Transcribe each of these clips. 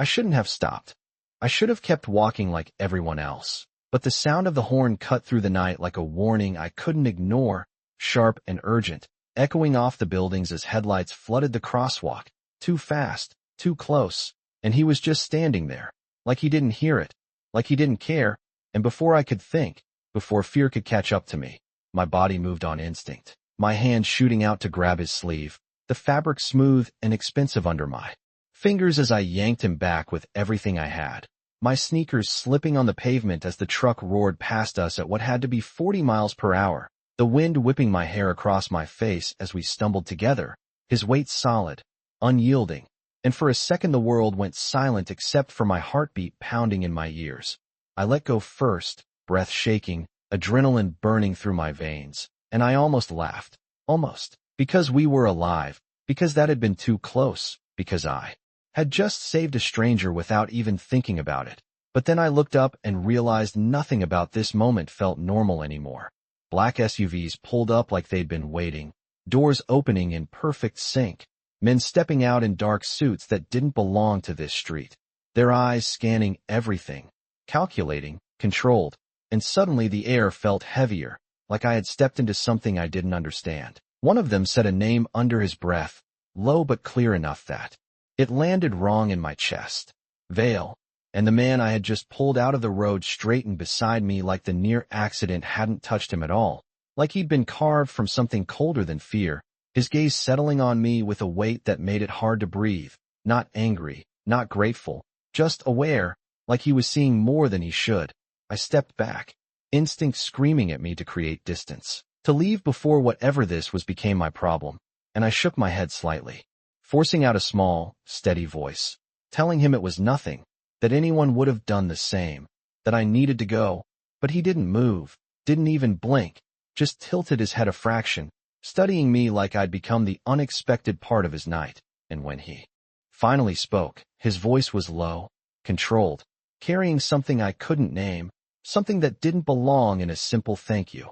I shouldn't have stopped. I should have kept walking like everyone else. But the sound of the horn cut through the night like a warning I couldn't ignore, sharp and urgent, echoing off the buildings as headlights flooded the crosswalk. Too fast, too close, and he was just standing there, like he didn't hear it, like he didn't care, and before I could think, before fear could catch up to me, my body moved on instinct, my hand shooting out to grab his sleeve, the fabric smooth and expensive under my fingers as I yanked him back with everything I had, my sneakers slipping on the pavement as the truck roared past us at what had to be 40 miles per hour, the wind whipping my hair across my face as we stumbled together, his weight solid, unyielding, and for a second the world went silent except for my heartbeat pounding in my ears. I let go first, breath shaking, adrenaline burning through my veins, and I almost laughed. Almost. Because we were alive, because that had been too close, because I had just saved a stranger without even thinking about it. But then I looked up and realized nothing about this moment felt normal anymore. Black SUVs pulled up like they'd been waiting, doors opening in perfect sync, men stepping out in dark suits that didn't belong to this street, their eyes scanning everything, calculating, controlled, and suddenly the air felt heavier, like I had stepped into something I didn't understand. One of them said a name under his breath, low but clear enough that it landed wrong in my chest. Vale. And the man I had just pulled out of the road straightened beside me like the near accident hadn't touched him at all, like he'd been carved from something colder than fear, his gaze settling on me with a weight that made it hard to breathe, not angry, not grateful, just aware, like he was seeing more than he should. I stepped back, instinct screaming at me to create distance, to leave before whatever this was became my problem, and I shook my head slightly, forcing out a small, steady voice, telling him it was nothing, that anyone would have done the same, that I needed to go, but he didn't move, didn't even blink, just tilted his head a fraction, studying me like I'd become the unexpected part of his night. And when he finally spoke, his voice was low, controlled, carrying something I couldn't name, something that didn't belong in a simple thank you.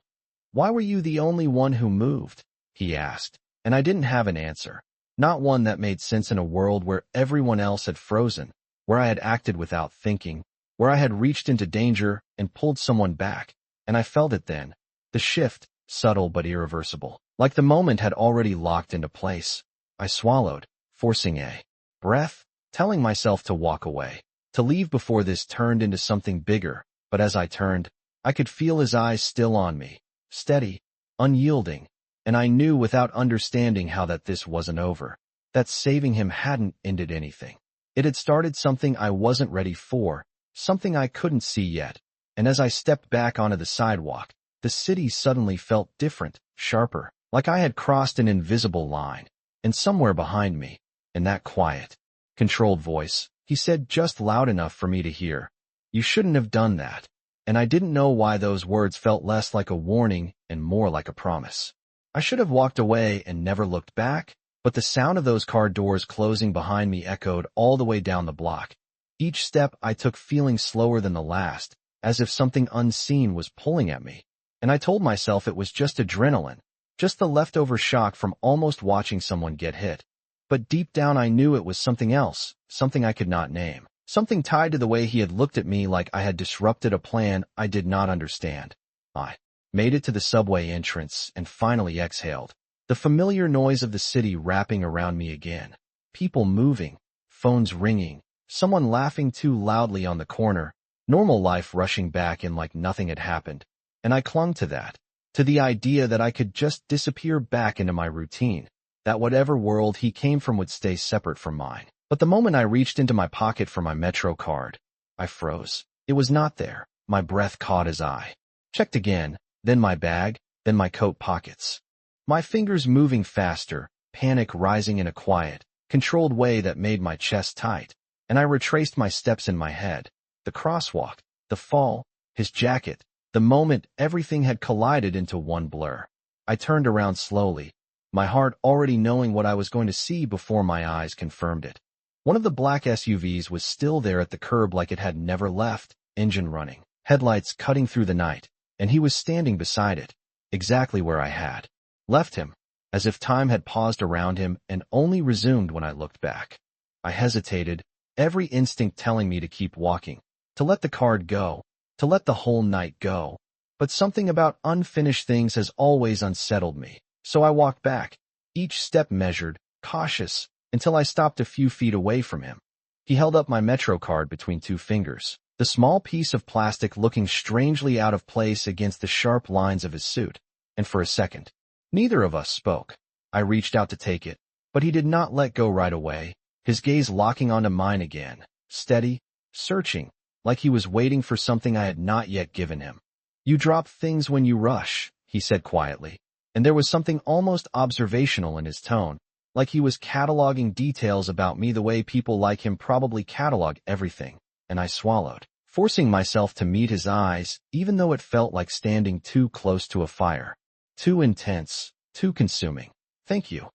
"Why were you the only one who moved?" he asked, and I didn't have an answer, not one that made sense in a world where everyone else had frozen, where I had acted without thinking, where I had reached into danger and pulled someone back, and I felt it then, the shift, subtle but irreversible, like the moment had already locked into place. I swallowed, forcing a breath, telling myself to walk away, to leave before this turned into something bigger, but as I turned, I could feel his eyes still on me, steady, unyielding, and I knew without understanding how that this wasn't over, that saving him hadn't ended anything. It had started something I wasn't ready for, something I couldn't see yet, and as I stepped back onto the sidewalk, the city suddenly felt different, sharper, like I had crossed an invisible line, and somewhere behind me, in that quiet, controlled voice, he said just loud enough for me to hear, "You shouldn't have done that," and I didn't know why those words felt less like a warning and more like a promise. I should have walked away and never looked back, but the sound of those car doors closing behind me echoed all the way down the block. Each step I took feeling slower than the last, as if something unseen was pulling at me, and I told myself it was just adrenaline, just the leftover shock from almost watching someone get hit. But deep down I knew it was something else, something I could not name, something tied to the way he had looked at me like I had disrupted a plan I did not understand. I made it to the subway entrance and finally exhaled. The familiar noise of the city wrapping around me again. People moving, phones ringing, someone laughing too loudly on the corner, normal life rushing back in like nothing had happened. And I clung to that, to the idea that I could just disappear back into my routine, that whatever world he came from would stay separate from mine. But the moment I reached into my pocket for my Metro card, I froze. It was not there. My breath caught his eye. Checked again, then my bag, then my coat pockets. My fingers moving faster, panic rising in a quiet, controlled way that made my chest tight, and I retraced my steps in my head. The crosswalk, the fall, his jacket, the moment everything had collided into one blur. I turned around slowly, my heart already knowing what I was going to see before my eyes confirmed it. One of the black SUVs was still there at the curb like it had never left, engine running, headlights cutting through the night, and he was standing beside it, exactly where I had left him, as if time had paused around him and only resumed when I looked back. I hesitated, every instinct telling me to keep walking, to let the card go, to let the whole night go. But something about unfinished things has always unsettled me. So I walked back, each step measured, cautious, until I stopped a few feet away from him. He held up my Metro card between two fingers, the small piece of plastic looking strangely out of place against the sharp lines of his suit. And for a second, neither of us spoke. I reached out to take it, but he did not let go right away, his gaze locking onto mine again, steady, searching, like he was waiting for something I had not yet given him. "You drop things when you rush," he said quietly, and there was something almost observational in his tone, like he was cataloging details about me the way people like him probably catalog everything, and I swallowed, forcing myself to meet his eyes, even though it felt like standing too close to a fire. Too intense, too consuming. "Thank you,"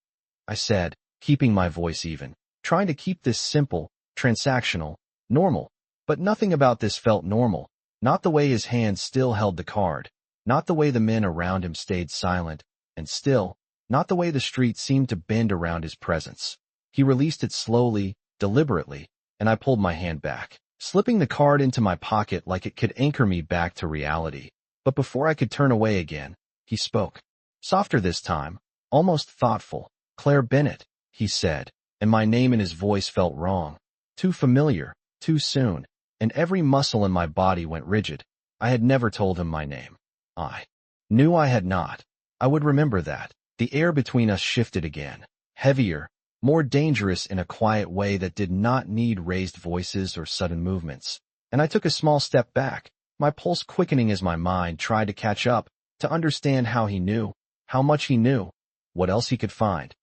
I said, keeping my voice even, trying to keep this simple, transactional, normal. But nothing about this felt normal. Not the way his hand still held the card, not the way the men around him stayed silent, and still, not the way the street seemed to bend around his presence. He released it slowly, deliberately, and I pulled my hand back, slipping the card into my pocket like it could anchor me back to reality. But before I could turn away again, he spoke. Softer this time, almost thoughtful. "Claire Bennett," he said, and my name in his voice felt wrong. Too familiar, too soon, and every muscle in my body went rigid. I had never told him my name. I knew I had not. I would remember that. The air between us shifted again, heavier, more dangerous in a quiet way that did not need raised voices or sudden movements. And I took a small step back, my pulse quickening as my mind tried to catch up, to understand how he knew, how much he knew, what else he could find.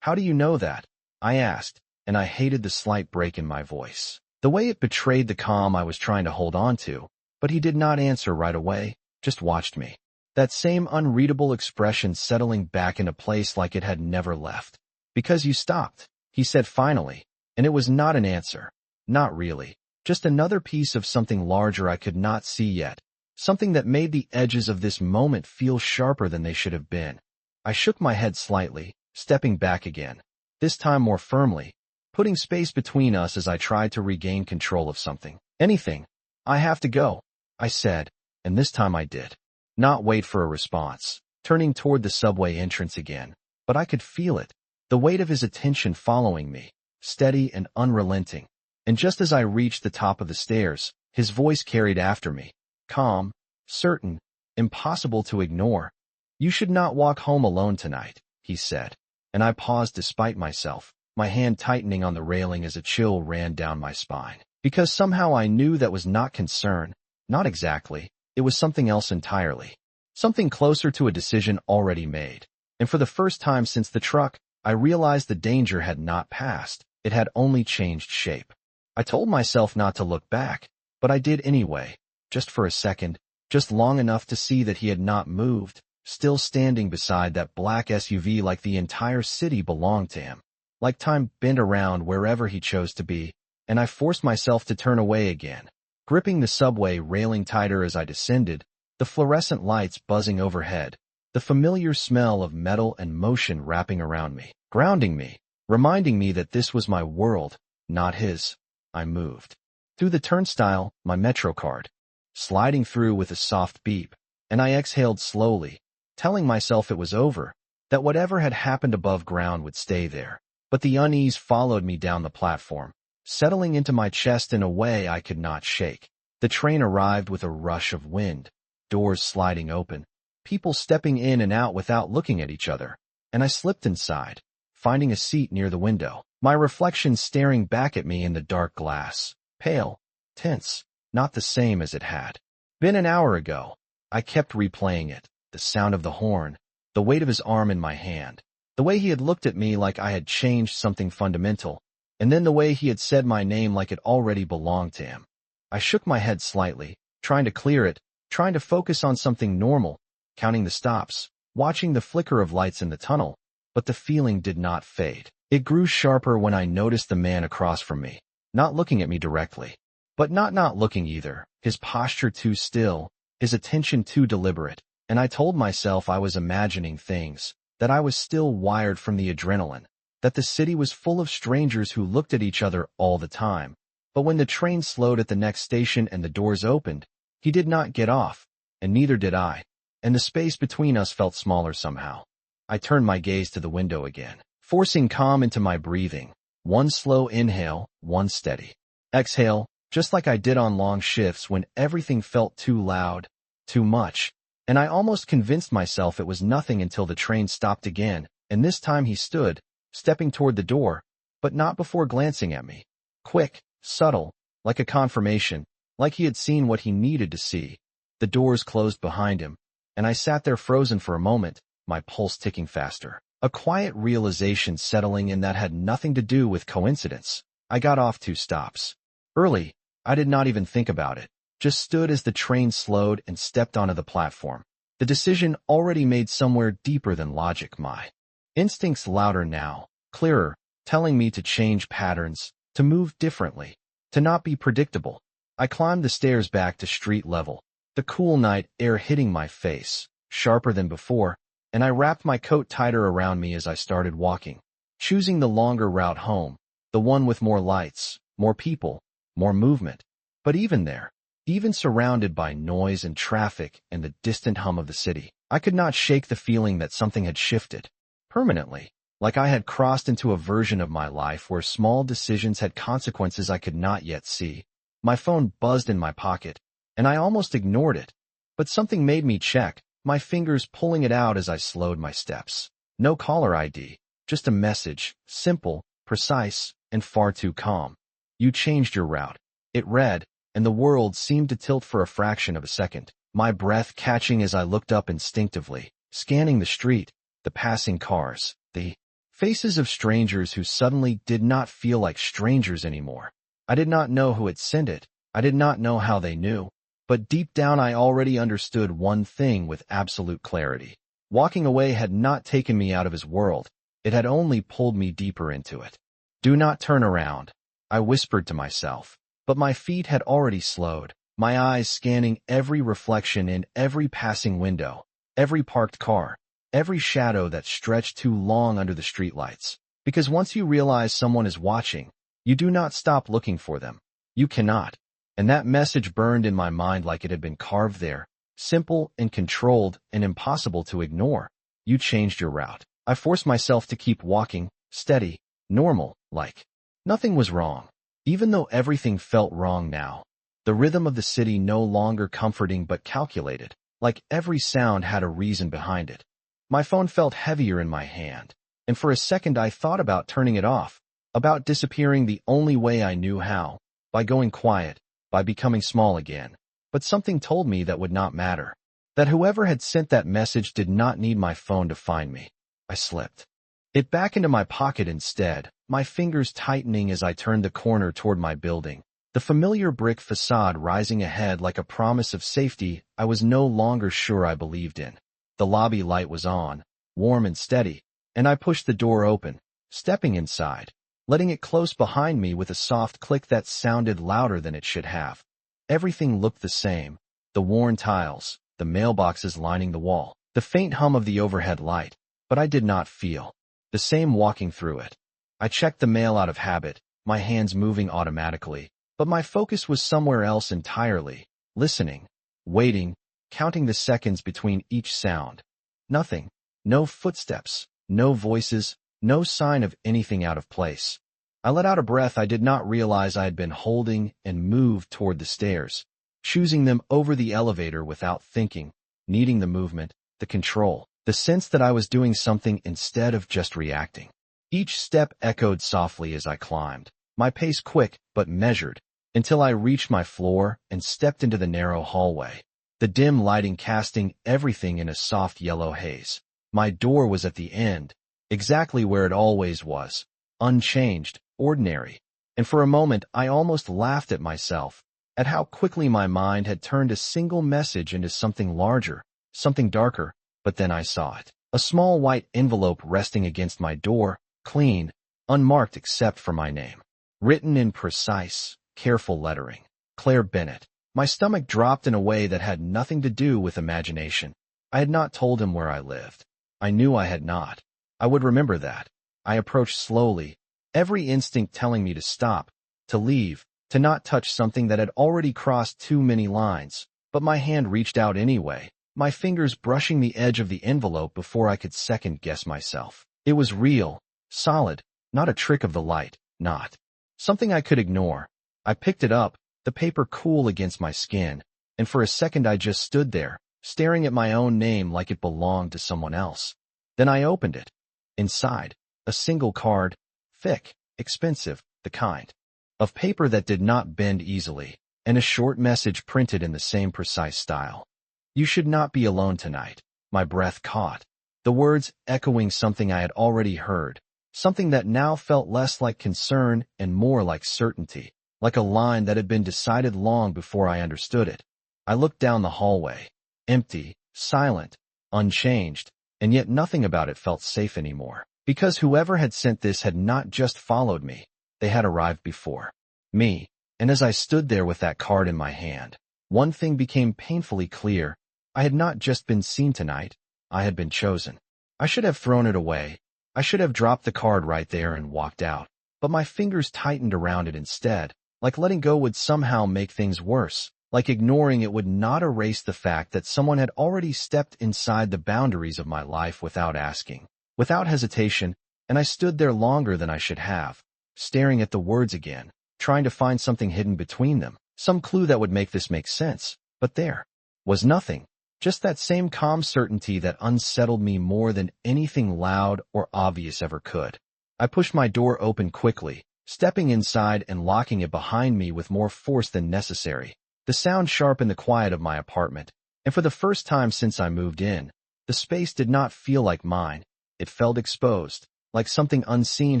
"How do you know that?" I asked, and I hated the slight break in my voice, the way it betrayed the calm I was trying to hold on to. But he did not answer right away, just watched me. That same unreadable expression settling back into place like it had never left. "Because you stopped," he said finally, and it was not an answer. Not really. Just another piece of something larger I could not see yet. Something that made the edges of this moment feel sharper than they should have been. I shook my head slightly, stepping back again, this time more firmly, putting space between us as I tried to regain control of something. "Anything. I have to go," I said, and this time I did. Not wait for a response, turning toward the subway entrance again, but I could feel it, the weight of his attention following me, steady and unrelenting. And just as I reached the top of the stairs, his voice carried after me, calm, certain, impossible to ignore. "You should not walk home alone tonight," he said, and I paused despite myself, my hand tightening on the railing as a chill ran down my spine. Because somehow I knew that was not concern, not exactly, it was something else entirely. Something closer to a decision already made. And for the first time since the truck, I realized the danger had not passed, it had only changed shape. I told myself not to look back, but I did anyway, just for a second, just long enough to see that he had not moved, still standing beside that black SUV like the entire city belonged to him. Like time bent around wherever he chose to be, and I forced myself to turn away again, gripping the subway railing tighter as I descended, the fluorescent lights buzzing overhead, the familiar smell of metal and motion wrapping around me, grounding me, reminding me that this was my world, not his. I moved. Through the turnstile, my Metro card, sliding through with a soft beep, and I exhaled slowly, telling myself it was over, that whatever had happened above ground would stay there. But the unease followed me down the platform, settling into my chest in a way I could not shake. The train arrived with a rush of wind, doors sliding open, people stepping in and out without looking at each other, and I slipped inside, finding a seat near the window, my reflection staring back at me in the dark glass, pale, tense, not the same as it had been an hour ago. I kept replaying it, the sound of the horn, the weight of his arm in my hand, the way he had looked at me like I had changed something fundamental, and then the way he had said my name like it already belonged to him. I shook my head slightly, trying to clear it, trying to focus on something normal, counting the stops, watching the flicker of lights in the tunnel, but the feeling did not fade. It grew sharper when I noticed the man across from me, not looking at me directly, but not looking either, his posture too still, his attention too deliberate, and I told myself I was imagining things, that I was still wired from the adrenaline, that the city was full of strangers who looked at each other all the time, But when the train slowed at the next station and the doors opened, he did not get off, and neither did I, and the space between us felt smaller somehow. I turned my gaze to the window again, forcing calm into my breathing. One slow inhale, one steady exhale, just like I did on long shifts when everything felt too loud, too much, and I almost convinced myself it was nothing until the train stopped again, and this time he stood, stepping toward the door, but not before glancing at me. Quick, subtle, like a confirmation, like he had seen what he needed to see. The doors closed behind him, and I sat there frozen for a moment, my pulse ticking faster. A quiet realization settling in that had nothing to do with coincidence. I got off 2 stops early. I did not even think about it, just stood as the train slowed and stepped onto the platform. The decision already made somewhere deeper than logic. My instincts louder now, clearer, telling me to change patterns, to move differently, to not be predictable. I climbed the stairs back to street level, the cool night air hitting my face, sharper than before, and I wrapped my coat tighter around me as I started walking, choosing the longer route home, the one with more lights, more people, more movement. But even there, even surrounded by noise and traffic and the distant hum of the city, I could not shake the feeling that something had shifted, permanently, like I had crossed into a version of my life where small decisions had consequences I could not yet see. My phone buzzed in my pocket, and I almost ignored it, but something made me check, my fingers pulling it out as I slowed my steps. No caller ID, just a message, simple, precise, and far too calm. You changed your route. It read, and the world seemed to tilt for a fraction of a second, my breath catching as I looked up instinctively, scanning the street, the passing cars, the faces of strangers who suddenly did not feel like strangers anymore. I did not know who had sent it. I did not know how they knew. But deep down I already understood one thing with absolute clarity. Walking away had not taken me out of his world. It had only pulled me deeper into it. Do not turn around, I whispered to myself. But my feet had already slowed, my eyes scanning every reflection in every passing window, every parked car, every shadow that stretched too long under the streetlights. Because once you realize someone is watching, you do not stop looking for them. You cannot. And that message burned in my mind like it had been carved there, simple and controlled and impossible to ignore. You changed your route. I forced myself to keep walking, steady, normal, like nothing was wrong. Even though everything felt wrong now, the rhythm of the city no longer comforting but calculated, like every sound had a reason behind it. My phone felt heavier in my hand, and for a second I thought about turning it off, about disappearing the only way I knew how, by going quiet, by becoming small again. But something told me that would not matter, that whoever had sent that message did not need my phone to find me. I slipped it back into my pocket instead, my fingers tightening as I turned the corner toward my building, the familiar brick facade rising ahead like a promise of safety I was no longer sure I believed in. The lobby light was on, warm and steady, and I pushed the door open, stepping inside, letting it close behind me with a soft click that sounded louder than it should have. Everything looked the same, the worn tiles, the mailboxes lining the wall, the faint hum of the overhead light, but I did not feel the same walking through it. I checked the mail out of habit, my hands moving automatically, but my focus was somewhere else entirely, listening, waiting, counting the seconds between each sound. Nothing, no footsteps, no voices, no sign of anything out of place. I let out a breath I did not realize I had been holding and moved toward the stairs, choosing them over the elevator without thinking, needing the movement, the control, the sense that I was doing something instead of just reacting. Each step echoed softly as I climbed, my pace quick but measured, until I reached my floor and stepped into the narrow hallway, the dim lighting casting everything in a soft yellow haze. My door was at the end, exactly where it always was, unchanged, ordinary, and for a moment I almost laughed at myself, at how quickly my mind had turned a single message into something larger, something darker. But then I saw it, a small white envelope resting against my door, clean, unmarked except for my name, written in precise, careful lettering, Claire Bennett. My stomach dropped in a way that had nothing to do with imagination. I had not told him where I lived. I knew I had not. I would remember that. I approached slowly, every instinct telling me to stop, to leave, to not touch something that had already crossed too many lines, but my hand reached out anyway, my fingers brushing the edge of the envelope before I could second-guess myself. It was real, solid, not a trick of the light, not something I could ignore. I picked it up, the paper cool against my skin, and for a second I just stood there, staring at my own name like it belonged to someone else. Then I opened it. Inside, a single card, thick, expensive, the kind of paper that did not bend easily, and a short message printed in the same precise style. You should not be alone tonight. My breath caught, the words echoing something I had already heard, something that now felt less like concern and more like certainty, like a line that had been decided long before I understood it. I looked down the hallway, empty, silent, unchanged, and yet nothing about it felt safe anymore, because whoever had sent this had not just followed me, they had arrived before me. And as I stood there with that card in my hand, one thing became painfully clear. I had not just been seen tonight, I had been chosen. I should have thrown it away. I should have dropped the card right there and walked out, but my fingers tightened around it instead, like letting go would somehow make things worse, like ignoring it would not erase the fact that someone had already stepped inside the boundaries of my life without asking, without hesitation, and I stood there longer than I should have, staring at the words again, trying to find something hidden between them, some clue that would make this make sense, but there was nothing, just that same calm certainty that unsettled me more than anything loud or obvious ever could. I pushed my door open quickly, stepping inside and locking it behind me with more force than necessary. The sound sharpened the quiet of my apartment, and for the first time since I moved in, the space did not feel like mine. It felt exposed, like something unseen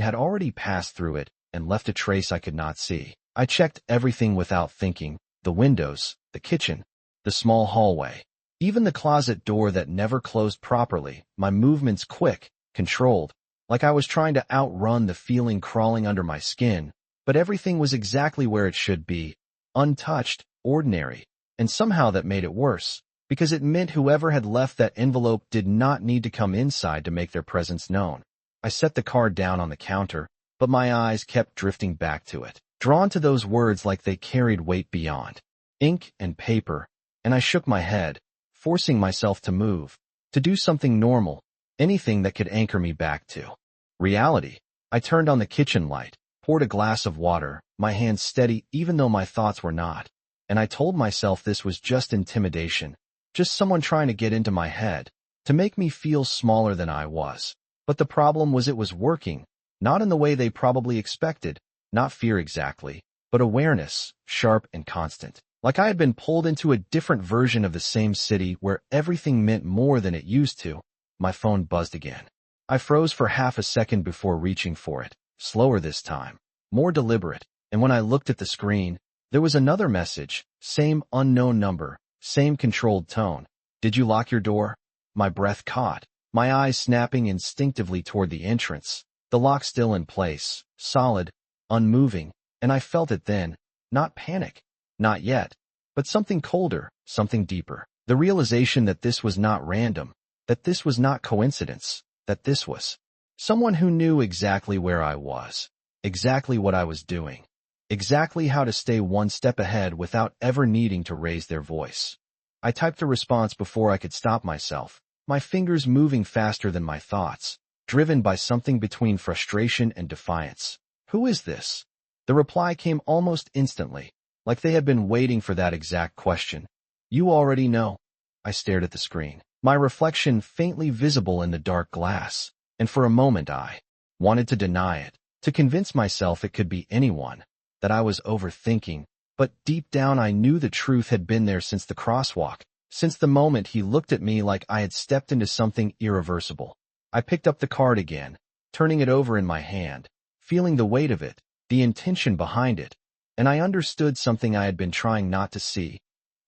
had already passed through it and left a trace I could not see. I checked everything without thinking, the windows, the kitchen, the small hallway, even the closet door that never closed properly, my movements quick, controlled, like I was trying to outrun the feeling crawling under my skin, but everything was exactly where it should be, untouched, ordinary, and somehow that made it worse, because it meant whoever had left that envelope did not need to come inside to make their presence known. I set the card down on the counter, but my eyes kept drifting back to it, drawn to those words like they carried weight beyond ink and paper, and I shook my head, forcing myself to move, to do something normal, anything that could anchor me back to reality. I turned on the kitchen light, poured a glass of water, my hands steady even though my thoughts were not, and I told myself this was just intimidation, just someone trying to get into my head, to make me feel smaller than I was. But the problem was it was working, not in the way they probably expected, not fear exactly, but awareness, sharp and constant. Like I had been pulled into a different version of the same city where everything meant more than it used to. My phone buzzed again. I froze for half a second before reaching for it, slower this time, more deliberate, and when I looked at the screen, there was another message, same unknown number, same controlled tone. Did you lock your door? My breath caught, my eyes snapping instinctively toward the entrance, the lock still in place, solid, unmoving, and I felt it then, not panic. Not yet, but something colder, something deeper. The realization that this was not random, that this was not coincidence, that this was someone who knew exactly where I was, exactly what I was doing, exactly how to stay one step ahead without ever needing to raise their voice. I typed a response before I could stop myself, my fingers moving faster than my thoughts, driven by something between frustration and defiance. Who is this? The reply came almost instantly, like they had been waiting for that exact question. You already know. I stared at the screen, my reflection faintly visible in the dark glass, and for a moment I wanted to deny it, to convince myself it could be anyone, that I was overthinking, but deep down I knew the truth had been there since the crosswalk, since the moment he looked at me like I had stepped into something irreversible. I picked up the card again, turning it over in my hand, feeling the weight of it, the intention behind it, and I understood something I had been trying not to see.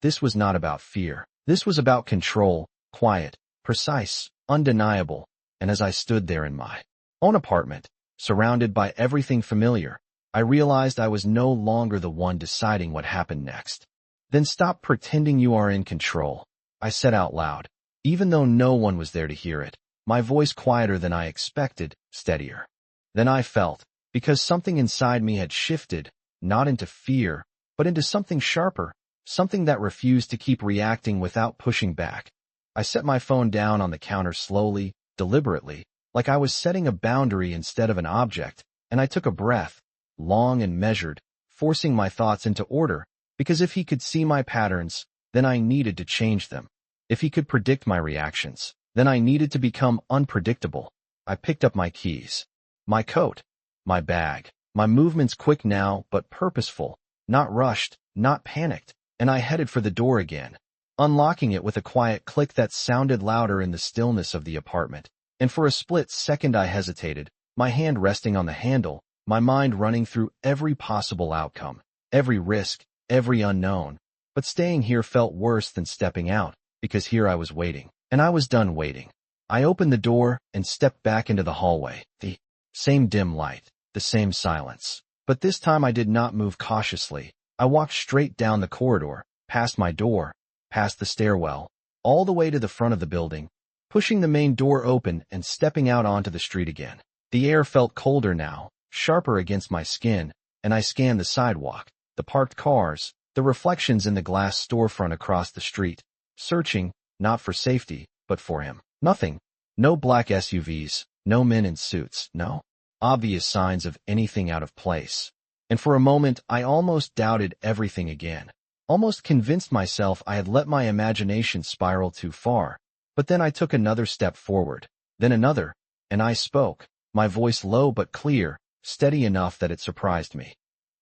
This was not about fear. This was about control, quiet, precise, undeniable, and as I stood there in my own apartment, surrounded by everything familiar, I realized I was no longer the one deciding what happened next. Then stop pretending you are in control, I said out loud, even though no one was there to hear it, my voice quieter than I expected, steadier. Then I felt, because something inside me had shifted, not into fear, but into something sharper, something that refused to keep reacting without pushing back. I set my phone down on the counter slowly, deliberately, like I was setting a boundary instead of an object, and I took a breath, long and measured, forcing my thoughts into order, because if he could see my patterns, then I needed to change them. If he could predict my reactions, then I needed to become unpredictable. I picked up my keys, my coat, my bag, my movements quick now but purposeful, not rushed, not panicked, and I headed for the door again, unlocking it with a quiet click that sounded louder in the stillness of the apartment. And for a split second I hesitated, my hand resting on the handle, my mind running through every possible outcome, every risk, every unknown. But staying here felt worse than stepping out, because here I was waiting, and I was done waiting. I opened the door and stepped back into the hallway, the same dim light, the same silence. But this time I did not move cautiously. I walked straight down the corridor, past my door, past the stairwell, all the way to the front of the building, pushing the main door open and stepping out onto the street again. The air felt colder now, sharper against my skin, and I scanned the sidewalk, the parked cars, the reflections in the glass storefront across the street, searching, not for safety, but for him. Nothing. No black SUVs, no men in suits, no obvious signs of anything out of place. And for a moment I almost doubted everything again, almost convinced myself I had let my imagination spiral too far. But then I took another step forward, then another, and I spoke, my voice low but clear, steady enough that it surprised me.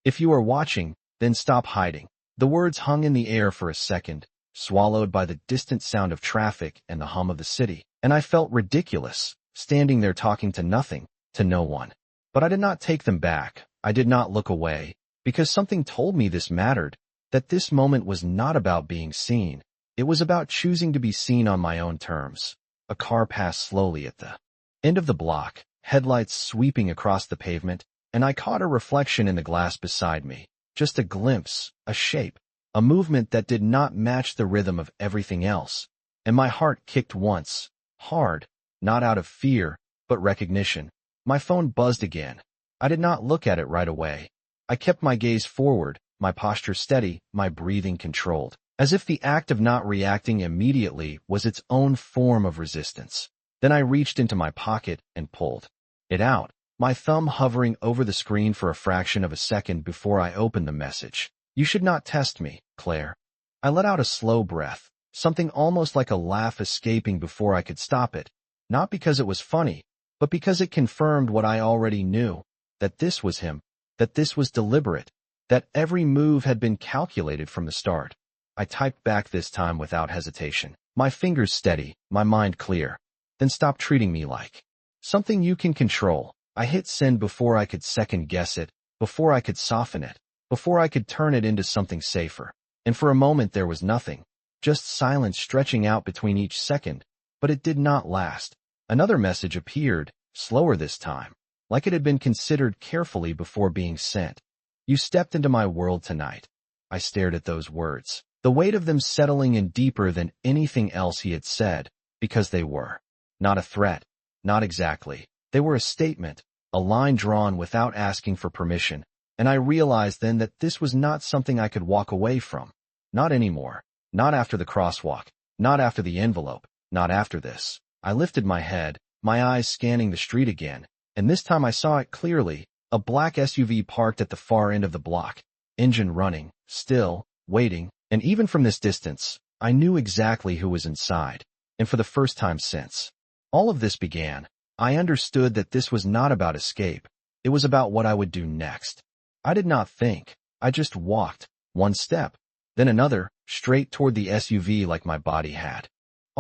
If you are watching, then stop hiding. The words hung in the air for a second, swallowed by the distant sound of traffic and the hum of the city, and I felt ridiculous, standing there talking to nothing, to no one. But I did not take them back. I did not look away, because something told me this mattered, that this moment was not about being seen. It was about choosing to be seen on my own terms. A car passed slowly at the end of the block, headlights sweeping across the pavement, and I caught a reflection in the glass beside me. Just a glimpse, a shape, a movement that did not match the rhythm of everything else. And my heart kicked once, hard, not out of fear, but recognition. My phone buzzed again. I did not look at it right away. I kept my gaze forward, my posture steady, my breathing controlled, as if the act of not reacting immediately was its own form of resistance. Then I reached into my pocket and pulled it out, my thumb hovering over the screen for a fraction of a second before I opened the message. You should not test me, Claire. I let out a slow breath, something almost like a laugh escaping before I could stop it, not because it was funny, but because it confirmed what I already knew, that this was him, that this was deliberate, that every move had been calculated from the start. I typed back this time without hesitation, my fingers steady, my mind clear. Then stop treating me like something you can control. I hit send before I could second guess it, before I could soften it, before I could turn it into something safer. And for a moment there was nothing, just silence stretching out between each second, but it did not last. Another message appeared, slower this time, like it had been considered carefully before being sent. You stepped into my world tonight. I stared at those words, the weight of them settling in deeper than anything else he had said, because they were not a threat, not exactly. They were a statement, a line drawn without asking for permission, and I realized then that this was not something I could walk away from. Not anymore. Not after the crosswalk. Not after the envelope. Not after this. I lifted my head, my eyes scanning the street again, and this time I saw it clearly, a black SUV parked at the far end of the block, engine running, still, waiting, and even from this distance, I knew exactly who was inside. And for the first time since all of this began, I understood that this was not about escape. It was about what I would do next. I did not think. I just walked, one step, then another, straight toward the SUV like my body had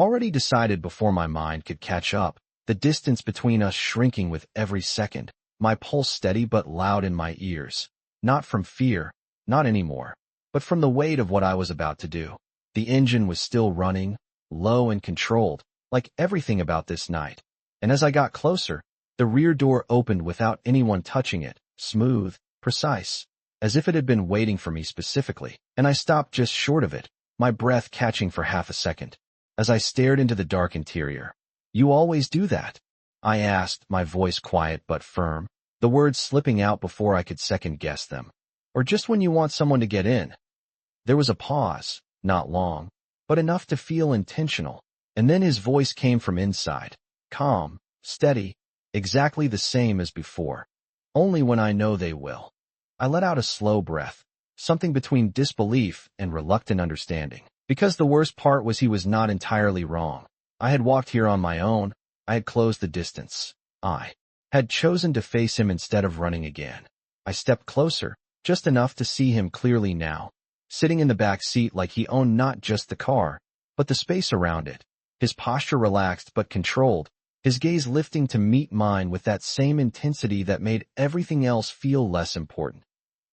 already decided before my mind could catch up, the distance between us shrinking with every second, my pulse steady but loud in my ears. Not from fear, not anymore, but from the weight of what I was about to do. The engine was still running, low and controlled, like everything about this night. And as I got closer, the rear door opened without anyone touching it, smooth, precise, as if it had been waiting for me specifically, and I stopped just short of it, my breath catching for half a second. As I stared into the dark interior. You always do that? I asked, my voice quiet but firm, the words slipping out before I could second guess them. Or just when you want someone to get in? There was a pause, not long, but enough to feel intentional, and then his voice came from inside, calm, steady, exactly the same as before. Only when I know they will. I let out a slow breath, something between disbelief and reluctant understanding. Because the worst part was he was not entirely wrong. I had walked here on my own. I had closed the distance. I had chosen to face him instead of running again. I stepped closer, just enough to see him clearly now, sitting in the back seat like he owned not just the car, but the space around it. His posture relaxed but controlled, his gaze lifting to meet mine with that same intensity that made everything else feel less important.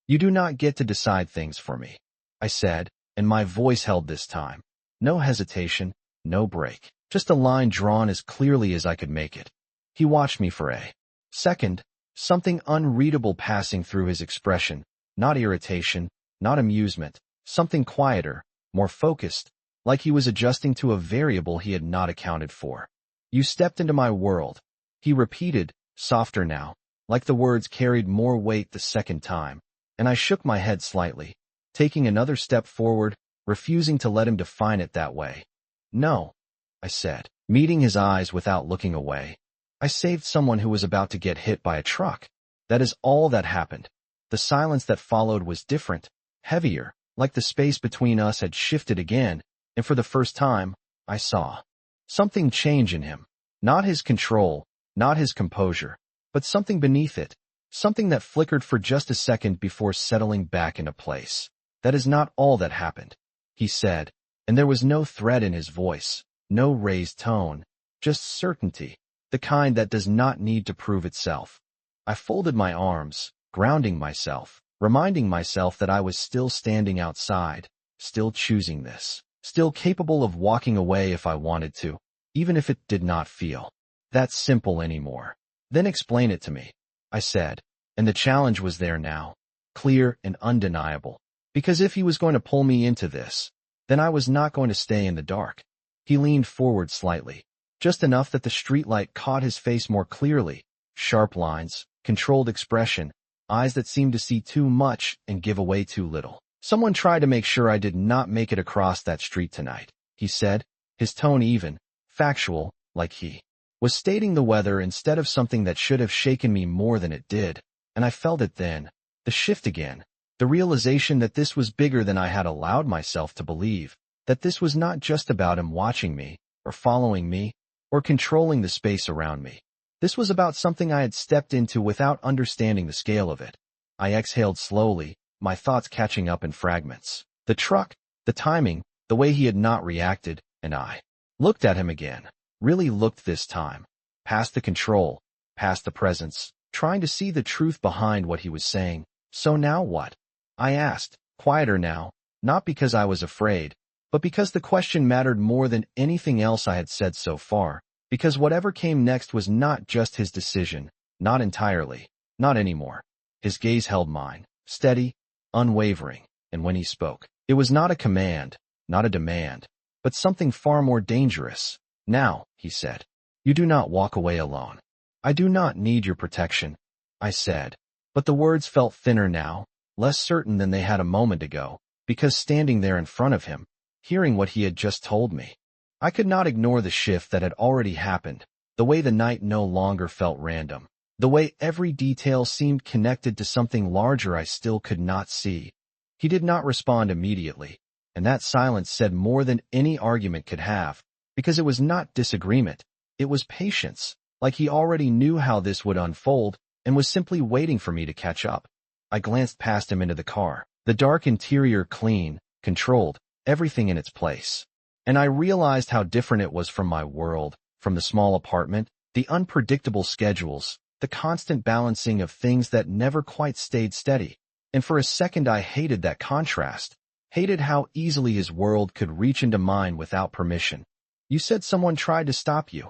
"You do not get to decide things for me," I said, and my voice held this time. No hesitation, no break, just a line drawn as clearly as I could make it. He watched me for a second, something unreadable passing through his expression, not irritation, not amusement, something quieter, more focused, like he was adjusting to a variable he had not accounted for. "You stepped into my world," he repeated, softer now, like the words carried more weight the second time, and I shook my head slightly, taking another step forward, refusing to let him define it that way. "No," I said, meeting his eyes without looking away. "I saved someone who was about to get hit by a truck. That is all that happened." The silence that followed was different, heavier, like the space between us had shifted again, and for the first time, I saw something change in him. Not his control, not his composure, but something beneath it, something that flickered for just a second before settling back into place. "That is not all that happened," he said, and there was no threat in his voice, no raised tone, just certainty, the kind that does not need to prove itself. I folded my arms, grounding myself, reminding myself that I was still standing outside, still choosing this, still capable of walking away if I wanted to, even if it did not feel that simple anymore. "Then explain it to me," I said, and the challenge was there now, clear and undeniable, because if he was going to pull me into this, then I was not going to stay in the dark. He leaned forward slightly, just enough that the streetlight caught his face more clearly, sharp lines, controlled expression, eyes that seemed to see too much and give away too little. "Someone tried to make sure I did not make it across that street tonight," he said, his tone even, factual, like he was stating the weather instead of something that should have shaken me more than it did, and I felt it then, the shift again, the realization that this was bigger than I had allowed myself to believe, that this was not just about him watching me, or following me, or controlling the space around me. This was about something I had stepped into without understanding the scale of it. I exhaled slowly, my thoughts catching up in fragments. The truck, the timing, the way he had not reacted, and I looked at him again, really looked this time, past the control, past the presence, trying to see the truth behind what he was saying. "So now what?" I asked, quieter now, not because I was afraid, but because the question mattered more than anything else I had said so far, because whatever came next was not just his decision, not entirely, not anymore. His gaze held mine, steady, unwavering, and when he spoke, it was not a command, not a demand, but something far more dangerous. "Now," he said, "you do not walk away alone. I do not need your protection," I said, but the words felt thinner now, less certain than they had a moment ago, because standing there in front of him, hearing what he had just told me, I could not ignore the shift that had already happened, the way the night no longer felt random, the way every detail seemed connected to something larger I still could not see. He did not respond immediately, and that silence said more than any argument could have, because it was not disagreement, it was patience, like he already knew how this would unfold and was simply waiting for me to catch up. I glanced past him into the car, the dark interior clean, controlled, everything in its place. And I realized how different it was from my world, from the small apartment, the unpredictable schedules, the constant balancing of things that never quite stayed steady. And for a second I hated that contrast, hated how easily his world could reach into mine without permission. "You said someone tried to stop you,"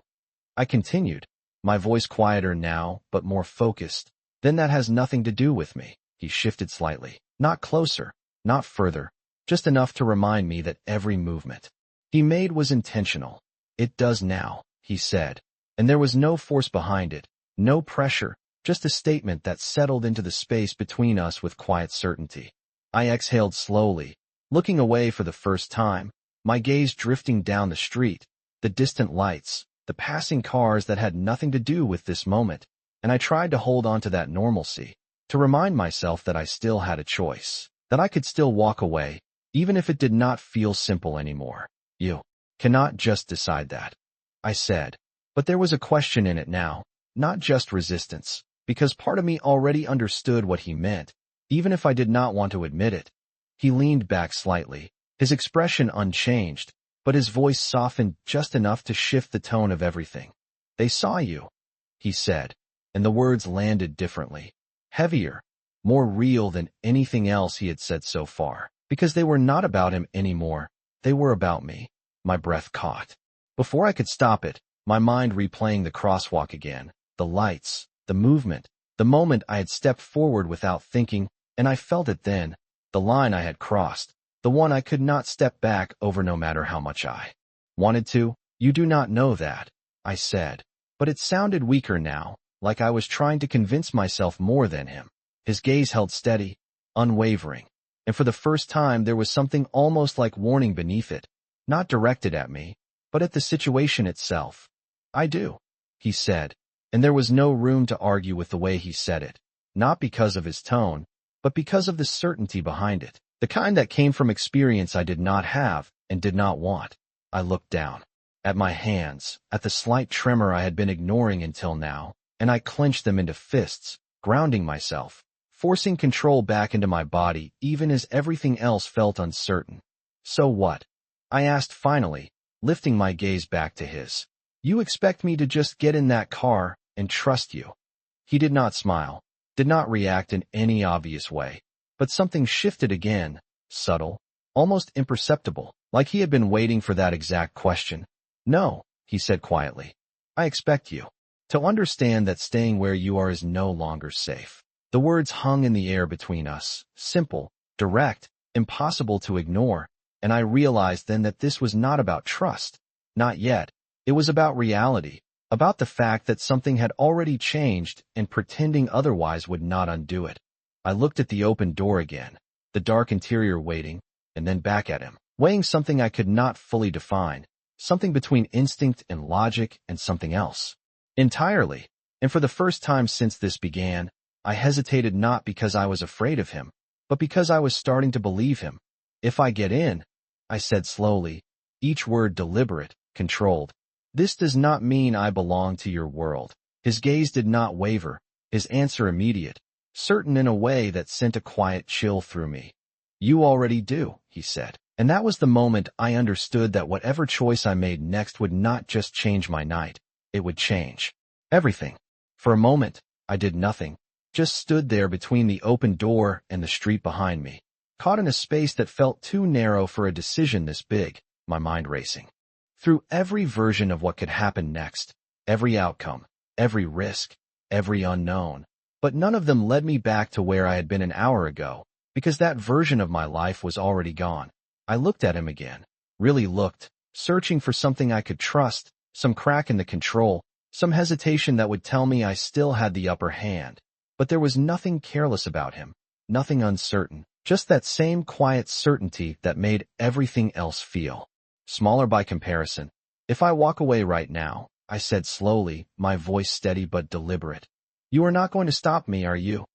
I continued, my voice quieter now, but more focused. "Then that has nothing to do with me." He shifted slightly, not closer, not further, just enough to remind me that every movement he made was intentional. "It does now," he said, and there was no force behind it, no pressure, just a statement that settled into the space between us with quiet certainty. I exhaled slowly, looking away for the first time, my gaze drifting down the street, the distant lights, the passing cars that had nothing to do with this moment, and I tried to hold on to that normalcy, to remind myself that I still had a choice, that I could still walk away, even if it did not feel simple anymore. You cannot just decide that, I said, but there was a question in it now, not just resistance, because part of me already understood what he meant, even if I did not want to admit it. He leaned back slightly, his expression unchanged, but his voice softened just enough to shift the tone of everything. They saw you, he said, and the words landed differently, heavier, more real than anything else he had said so far, because they were not about him anymore, they were about me. My breath caught. Before I could stop it, my mind replaying the crosswalk again, the lights, the movement, the moment I had stepped forward without thinking, and I felt it then, the line I had crossed, the one I could not step back over no matter how much I wanted to. You do not know that, I said, but it sounded weaker now, like I was trying to convince myself more than him. His gaze held steady, unwavering, and for the first time there was something almost like warning beneath it, not directed at me, but at the situation itself. I do, he said, and there was no room to argue with the way he said it, not because of his tone, but because of the certainty behind it, the kind that came from experience I did not have and did not want. I looked down at my hands, at the slight tremor I had been ignoring until now, and I clenched them into fists, grounding myself, forcing control back into my body even as everything else felt uncertain. So what? I asked finally, lifting my gaze back to his. You expect me to just get in that car and trust you? He did not smile, did not react in any obvious way, but something shifted again, subtle, almost imperceptible, like he had been waiting for that exact question. No, he said quietly. I expect you to understand that staying where you are is no longer safe. The words hung in the air between us, simple, direct, impossible to ignore, and I realized then that this was not about trust. Not yet. It was about reality, about the fact that something had already changed and pretending otherwise would not undo it. I looked at the open door again, the dark interior waiting, and then back at him, weighing something I could not fully define, something between instinct and logic and something else. Entirely. And for the first time since this began, I hesitated not because I was afraid of him, but because I was starting to believe him. If I get in, I said slowly, each word deliberate, controlled, this does not mean I belong to your world. His gaze did not waver, his answer immediate, certain in a way that sent a quiet chill through me. You already do, he said. And that was the moment I understood that whatever choice I made next would not just change my night, it would change everything. For a moment, I did nothing, just stood there between the open door and the street behind me, caught in a space that felt too narrow for a decision this big, my mind racing through every version of what could happen next, every outcome, every risk, every unknown. But none of them led me back to where I had been an hour ago, because that version of my life was already gone. I looked at him again, really looked, searching for something I could trust, some crack in the control, some hesitation that would tell me I still had the upper hand. But there was nothing careless about him, nothing uncertain, just that same quiet certainty that made everything else feel smaller by comparison. If I walk away right now, I said slowly, my voice steady but deliberate. You are not going to stop me, are you?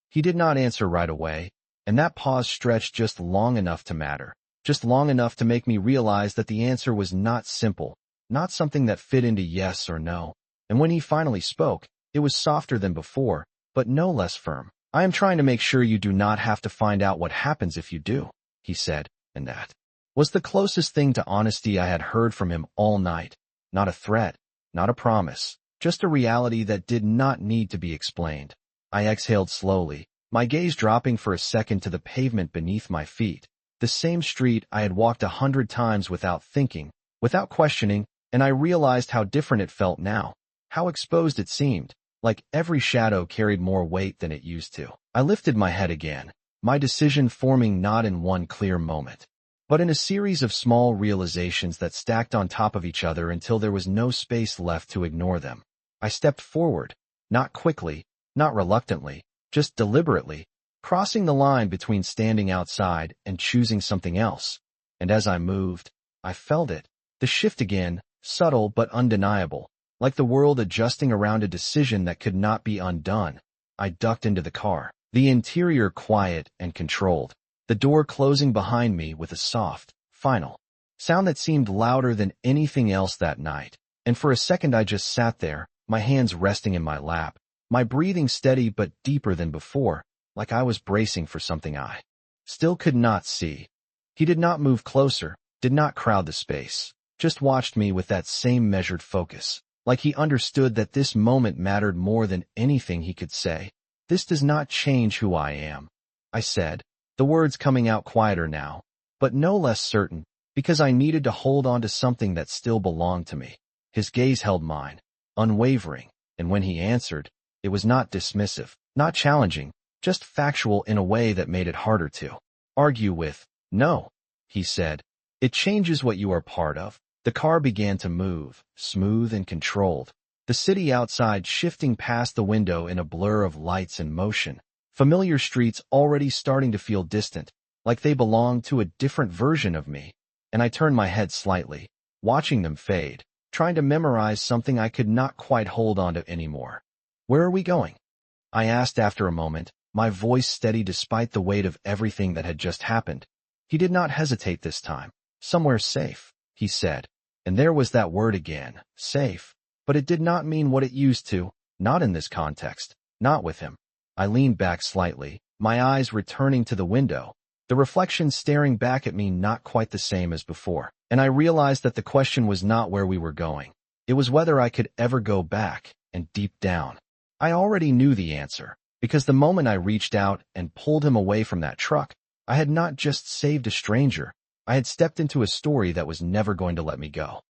He did not answer right away, and that pause stretched just long enough to matter, just long enough to make me realize that the answer was not simple, not something that fit into yes or no. And when he finally spoke, it was softer than before, but no less firm. I am trying to make sure you do not have to find out what happens if you do, he said, and that was the closest thing to honesty I had heard from him all night. Not a threat, not a promise, just a reality that did not need to be explained. I exhaled slowly, my gaze dropping for a second to the pavement beneath my feet, the same street I had walked 100 times without thinking, without questioning, and I realized how different it felt now, how exposed it seemed, like every shadow carried more weight than it used to. I lifted my head again, my decision forming not in one clear moment, but in a series of small realizations that stacked on top of each other until there was no space left to ignore them. I stepped forward, not quickly, not reluctantly, just deliberately, crossing the line between standing outside and choosing something else. And as I moved, I felt it. The shift again, subtle but undeniable, like the world adjusting around a decision that could not be undone. I ducked into the car, the interior quiet and controlled, the door closing behind me with a soft, final sound that seemed louder than anything else that night. And for a second I just sat there, my hands resting in my lap, my breathing steady but deeper than before, like I was bracing for something I still could not see. He did not move closer, did not crowd the space, just watched me with that same measured focus, like he understood that this moment mattered more than anything he could say. "This does not change who I am," I said, the words coming out quieter now, but no less certain, because I needed to hold on to something that still belonged to me. His gaze held mine, unwavering, and when he answered, it was not dismissive, not challenging, just factual in a way that made it harder to argue with. "No," he said. "It changes what you are part of." The car began to move, smooth and controlled, the city outside shifting past the window in a blur of lights and motion, familiar streets already starting to feel distant, like they belonged to a different version of me. And I turned my head slightly, watching them fade, trying to memorize something I could not quite hold on to anymore. "Where are we going?" I asked after a moment, my voice steady despite the weight of everything that had just happened. He did not hesitate this time. "Somewhere safe," he said. And there was that word again, safe. But it did not mean what it used to, not in this context, not with him. I leaned back slightly, my eyes returning to the window, the reflection staring back at me not quite the same as before. And I realized that the question was not where we were going. It was whether I could ever go back, and deep down, I already knew the answer, because the moment I reached out and pulled him away from that truck, I had not just saved a stranger, I had stepped into a story that was never going to let me go.